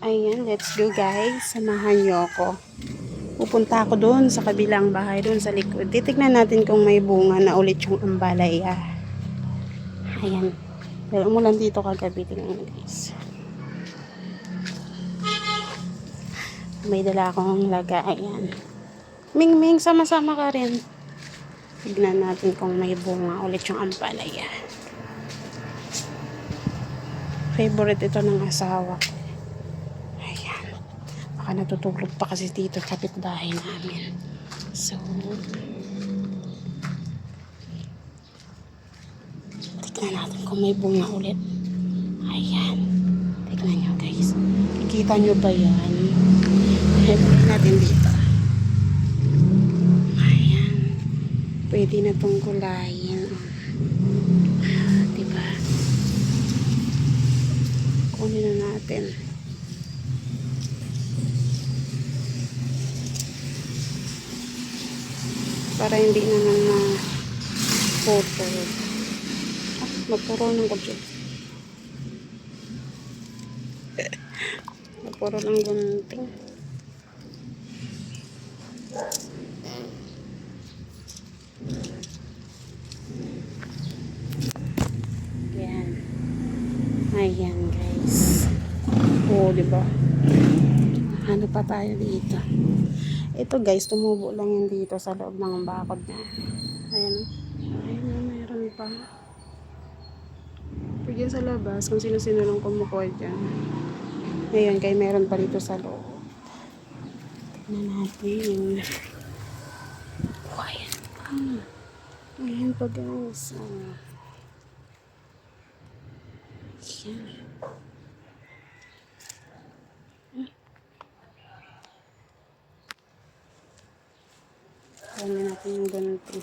Ayan, let's go guys. Samahan nyo ako. Pupunta ako doon sa kabilang bahay, doon sa likod. Titignan natin kung may bunga na ulit yung ambalaya. Ayan. Pero umulan dito kagabi. Tingnan mo guys. May dala akong laga. Ayan. Ming Ming, sama-sama ka rin. Tignan natin kung may bunga ulit yung ampalaya. Favorite ito ng asawa ko. Ayan. Baka natutulog pa kasi dito kapitbahay namin. So, tignan natin kung may bunga ulit. Ayan. Tignan nyo guys. Kikita nyo ba yan? Pwede natin dito. Ayan. Pwede na itong gulayin. Diba? Kunin na natin. Para hindi naman na photo. Magpuro ng gabyo. Magpuro ng gunting. Ayan. Ayan guys. Oo, diba? Ano pa tayo dito? Ito guys, tumubo lang yan dito sa loob ng bakod na. Ayan. Ayan, mayroon pa. Pwede sa labas, kung sino-sino lang kumukuha dyan. Ngayon, kaya meron pa dito sa loob. Tignan natin. Oh, ayan pa. Ayan pa guys. Ayan. Ayan natin yung ganito.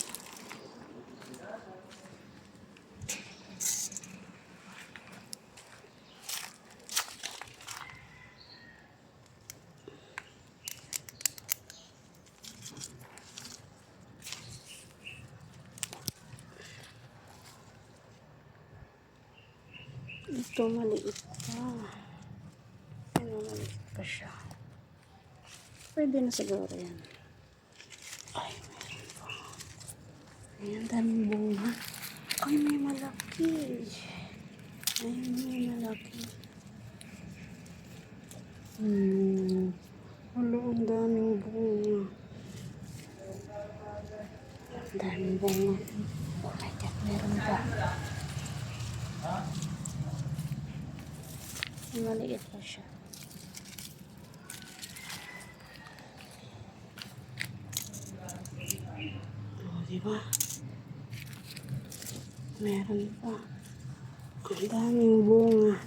Ito maliit pa. Ano, maliit pa siya. Pwede na siguro yan. Ay, meron pa. Ayan, daming bunga. Ay, may malaki. Ayan, may malaki. Wala, ang daming bunga. Ang daming bunga. Oh my God, meron pa. Maliit pa siya. Oh, diba? Meron pa. Ang daming bunga.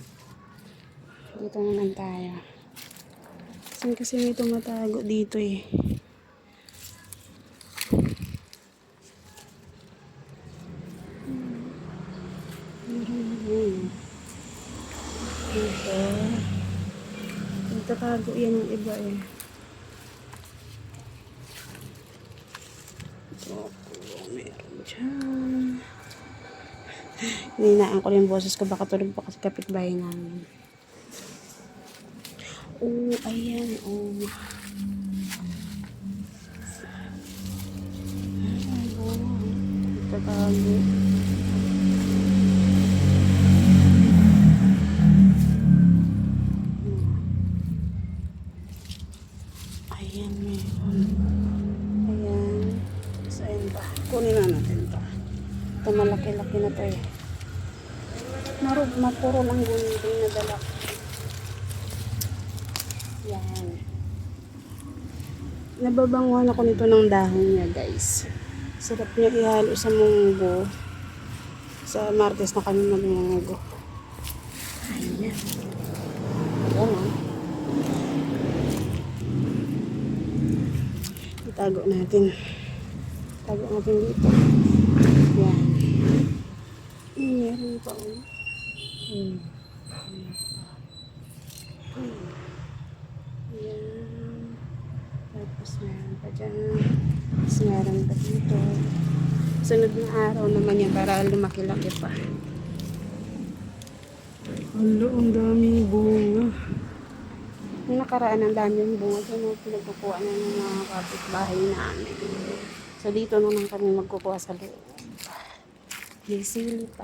Dito naman tayo. Kasi may tumatago dito eh. Meron bunga. Dito. Nagtatago yan yung iba eh. So, meron dyan. Hininaan ko yung boses ko. Baka tulog pa kasi kapitbahay namin. Oh, ayan. Oh. Nagtatago. Ayan, meron. Ayan. So, ayan ba? Kunin na natin ito. Ito, malaki-laki na ito eh. Mapuro lang gunting na dala. Yan. Nababanguhan ako nito ng dahon niya, guys. Sarap niya ihalo sa munggo. Sa Martes na kami magmunggo. Ayan. Ayan, ah. Itago natin. Tago natin dito. Yan. Meron pa. Yan. Tapos meron pa dyan. Tapos meron pa dito. Sunod na araw naman yan para lumaki-laki pa. Alo, ang daming bunga. nakaraan ang dami yung bunga doon, no? Pinagkukuha na ng mga kapitbahay namin. So dito naman kami magkukuha sa loob. May sili pa.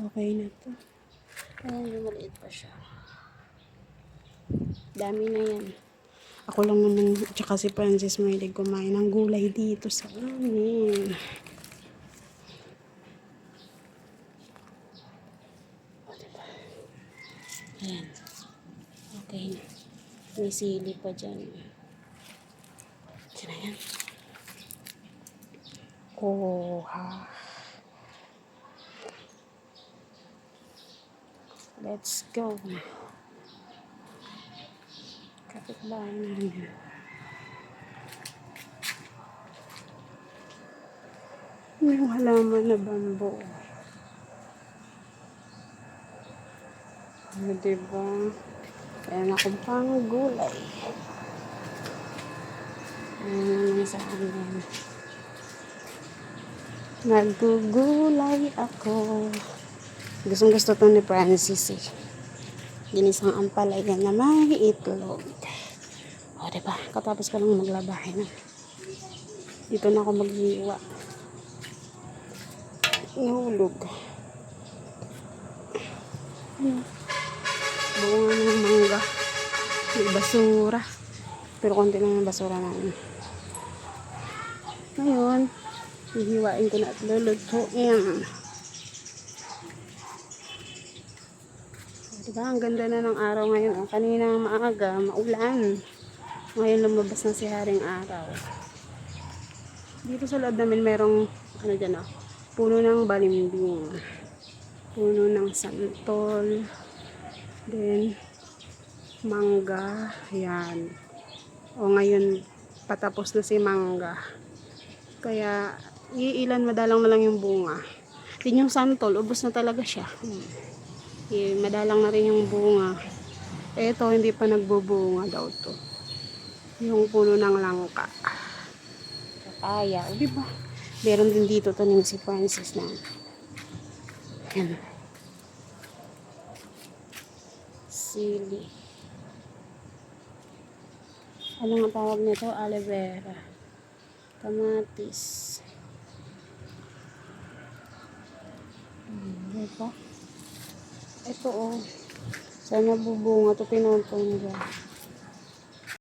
Okay na to. Ayan, maliit pa siya. Dami na yan. Ako lang naman, tsaka si Francis mahilig kumain ng gulay dito sa amin. O, diba? Ayan. Okay na. May sili pa dyan. Diyan na yan. Oh, ha. Let's go. Kapitbahay namin. May halaman na bambo. O, diba? Ayan akong pang gulay. Ayan sa amin. Nagugulay ako. Gustong-gusto to ni Francis eh. Ginisang ampalaya na may itlog. O, diba? Katapos ko lang maglabahin na. Dito na ako maghiwa. Nahulog. Bunga ng mangga. May basura. Pero konti lang yung basura namin. Ngayon, hihiwain ko na at lulutuin. Diba? Ang ganda na ng araw ngayon. Kanina maaga, maulan. Ngayon lumabas na si Haring Araw. Dito sa loob namin merong ano dyan, puno ng balimbing. Puno ng santol. Then, mangga. Yan. O ngayon, patapos na si mangga. Kaya, iilan madalang na lang yung bunga. Din yung santol, ubos na talaga siya. Madalang na rin yung bunga. Eto, hindi pa nagbubunga daw to. Yung puno ng langka. Papaya. O, diba? Meron din dito tanim si Francis na. Yan. Sili. Ano nga tawag nito? Aloe vera. Kamatis. Diba? Ito sana bubunga. Ito pinutong niya.